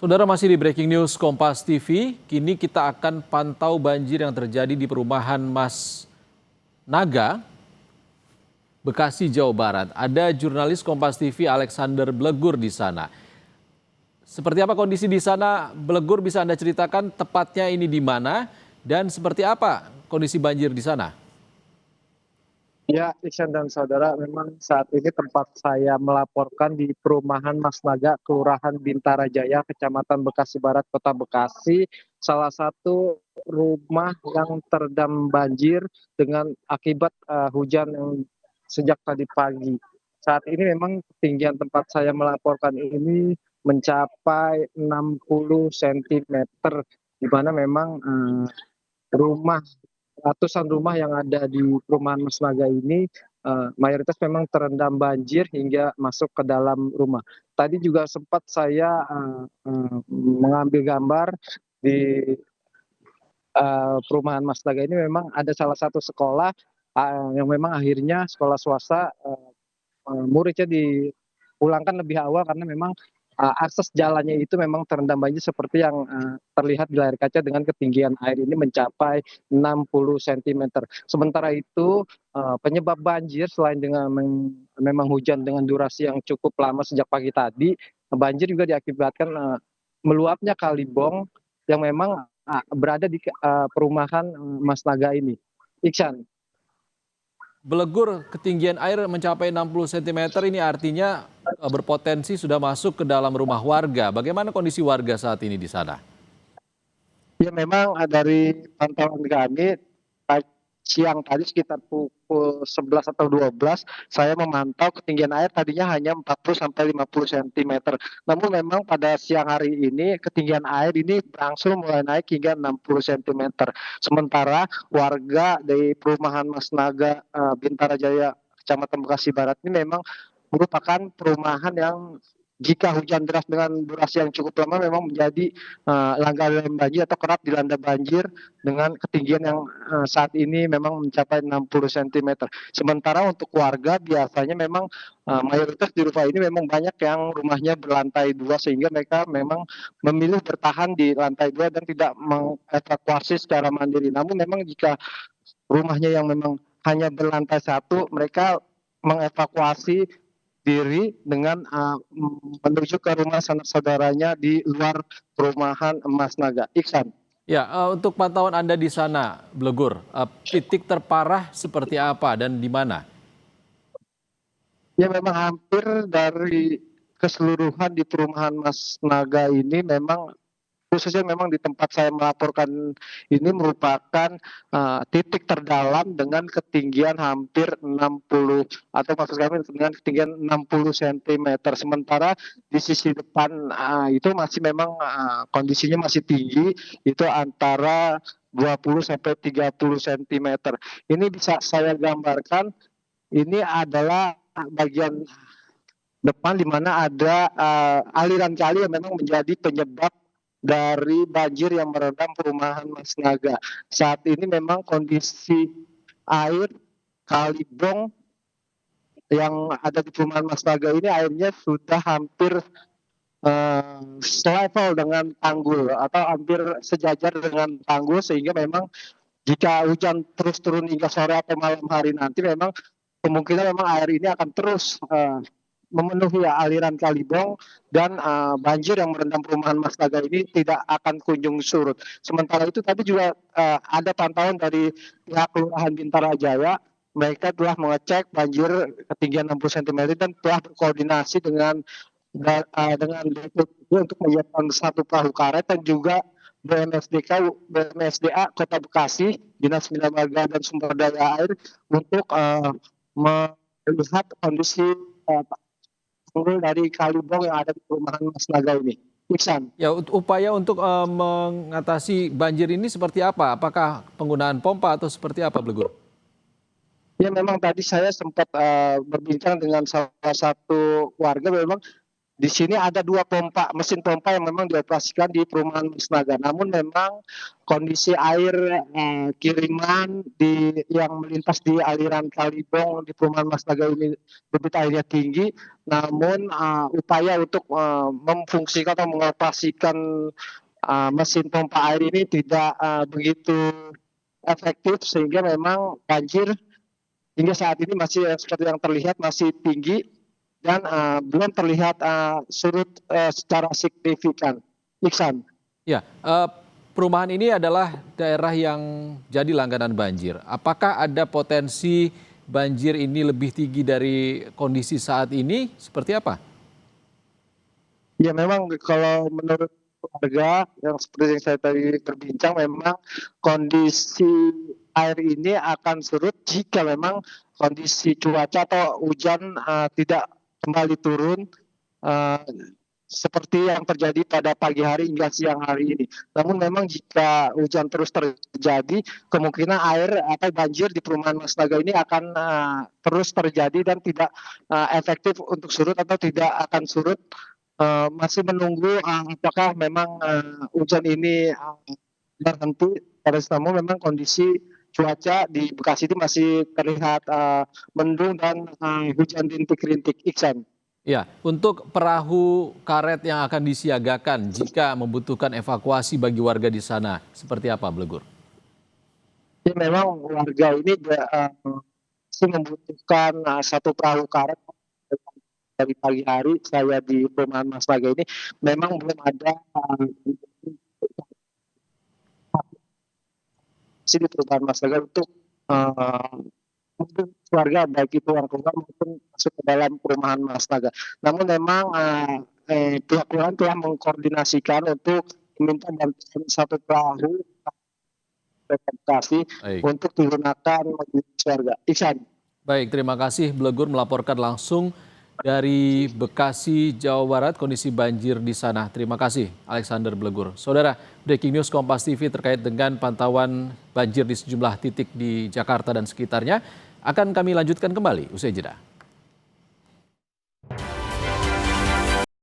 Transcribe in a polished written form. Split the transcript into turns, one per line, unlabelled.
Saudara, masih di Breaking News Kompas TV, kini kita akan pantau banjir yang terjadi di perumahan Mas Naga, Bekasi, Jawa Barat. Ada jurnalis Kompas TV Alexander Blegur di sana. Seperti apa kondisi di sana, Blegur, bisa Anda ceritakan tepatnya ini di mana dan seperti apa kondisi banjir di sana?
Ya, Iksan dan saudara, memang saat ini tempat saya melaporkan di perumahan Mas Naga, Kelurahan Bintara Jaya, Kecamatan Bekasi Barat, Kota Bekasi. Salah satu rumah yang terendam banjir dengan akibat hujan yang sejak tadi pagi. Saat ini memang ketinggian tempat saya melaporkan ini mencapai 60 cm, di mana memang rumah ratusan rumah yang ada di perumahan Mas Naga ini mayoritas memang terendam banjir hingga masuk ke dalam rumah. Tadi juga sempat saya mengambil gambar di perumahan Mas Naga ini. Memang ada salah satu sekolah yang memang akhirnya sekolah swasta, muridnya dipulangkan lebih awal karena memang akses jalannya itu memang terendam banjir seperti yang terlihat di layar kaca dengan ketinggian air ini mencapai 60 cm. Sementara itu penyebab banjir selain dengan memang hujan dengan durasi yang cukup lama sejak pagi tadi, banjir juga diakibatkan meluapnya Kalibong yang memang berada di perumahan Mas Naga ini. Iksan.
Blegur, ketinggian air mencapai 60 cm ini artinya berpotensi sudah masuk ke dalam rumah warga. Bagaimana kondisi warga saat ini di sana?
Ya memang dari pantauan kami siang tadi sekitar pukul 11 atau 12 saya memantau ketinggian air tadinya hanya 40 sampai 50 cm. Namun memang pada siang hari ini ketinggian air ini berangsur mulai naik hingga 60 cm. Sementara warga dari perumahan Mas Naga, Bintara Jaya, Kecamatan Bekasi Barat ini memang merupakan perumahan yang jika hujan deras dengan durasi yang cukup lama memang menjadi langganan banjir atau kerap dilanda banjir dengan ketinggian yang saat ini memang mencapai 60 cm. Sementara untuk warga biasanya memang mayoritas di rumah ini memang banyak yang rumahnya berlantai 2 sehingga mereka memang memilih bertahan di lantai 2 dan tidak mengevakuasi secara mandiri. Namun memang jika rumahnya yang memang hanya berlantai 1, mereka mengevakuasi diri dengan menuju ke rumah sanak saudaranya di luar perumahan Mas Naga. Iksan.
Ya, untuk pantauan Anda di sana, Blegur, titik terparah seperti apa dan di mana?
Ya memang hampir dari keseluruhan di perumahan Mas Naga ini memang khususnya memang di tempat saya melaporkan ini merupakan titik terdalam dengan ketinggian hampir 60 atau maksud kami dengan ketinggian 60 cm. Sementara di sisi depan itu masih memang kondisinya masih tinggi, itu antara 20 sampai 30 cm. Ini bisa saya gambarkan, ini adalah bagian depan di mana ada aliran kali yang memang menjadi penyebab dari banjir yang merendam perumahan Mas Naga. Saat ini memang kondisi air Kalibong yang ada di perumahan Mas Naga ini airnya sudah hampir selevel dengan tanggul atau hampir sejajar dengan tanggul, sehingga memang jika hujan terus turun hingga sore atau malam hari nanti memang kemungkinan memang air ini akan terus memenuhi aliran Kalibong dan banjir yang merendam perumahan Mas Naga ini tidak akan kunjung surut. Sementara itu tadi juga ada pantauan dari pihak Kelurahan Bintara Jaya, mereka telah mengecek banjir ketinggian 60 cm dan telah berkoordinasi dengan BPBD untuk menyiapkan satu perahu karet dan juga BMSDA Kota Bekasi, Dinas Bina Marga dan Sumber Daya Air untuk melihat kondisi dari Kalibong yang ada di perumahan Mas Naga ini. Iksan.
Ya, upaya untuk mengatasi banjir ini seperti apa? Apakah penggunaan pompa atau seperti apa, Blegur?
Ya memang tadi saya sempat berbincang dengan salah satu warga, memang di sini ada 2 mesin pompa yang memang dioperasikan di perumahan Mas Naga. Namun memang kondisi air, kiriman yang melintas di aliran Kalibong di perumahan Mas Naga ini debit airnya tinggi, namun, upaya untuk, memfungsikan atau mengoperasikan, mesin pompa air ini tidak, begitu efektif sehingga memang banjir hingga saat ini masih seperti yang terlihat masih tinggi dan, belum terlihat, surut, secara signifikan. Iksan.
Ya, perumahan ini adalah daerah yang jadi langganan banjir. Apakah ada potensi banjir ini lebih tinggi dari kondisi saat ini? Seperti apa?
Ya memang kalau menurut warga yang seperti yang saya tadi berbincang memang kondisi air ini akan surut jika memang kondisi cuaca atau hujan, tidak kembali turun, eee, seperti yang terjadi pada pagi hari hingga siang hari ini. Namun memang jika hujan terus terjadi, kemungkinan air atau banjir di perumahan Mas Naga ini akan, terus terjadi dan tidak, efektif untuk surut atau tidak akan surut. Masih menunggu, apakah memang, hujan ini, berhenti, namun memang kondisi cuaca di Bekasi itu masih terlihat, mendung dan, hujan rintik-rintik, Iksan.
Ya, untuk perahu karet yang akan disiagakan jika membutuhkan evakuasi bagi warga di sana, seperti apa, Blegur?
Ya memang warga ini masih membutuhkan, 1 perahu karet dari pagi hari saya di perumahan Mas Naga ini memang belum ada, di perumahan Mas Naga untuk, untuk warga baik itu yang keluar maupun masuk ke dalam perumahan Mas Naga. Namun memang, pihak kelurahan telah mengkoordinasikan untuk meminta bantuan 1 perahu evakuasi
Baik.
untuk digunakan mobilitas warga. Iksan.
Baik, terima kasih Blegur melaporkan langsung dari Bekasi, Jawa Barat, kondisi banjir di sana. Terima kasih, Alexander Blegur. Saudara, breaking news Kompas TV terkait dengan pantauan banjir di sejumlah titik di Jakarta dan sekitarnya akan kami lanjutkan kembali usai jeda.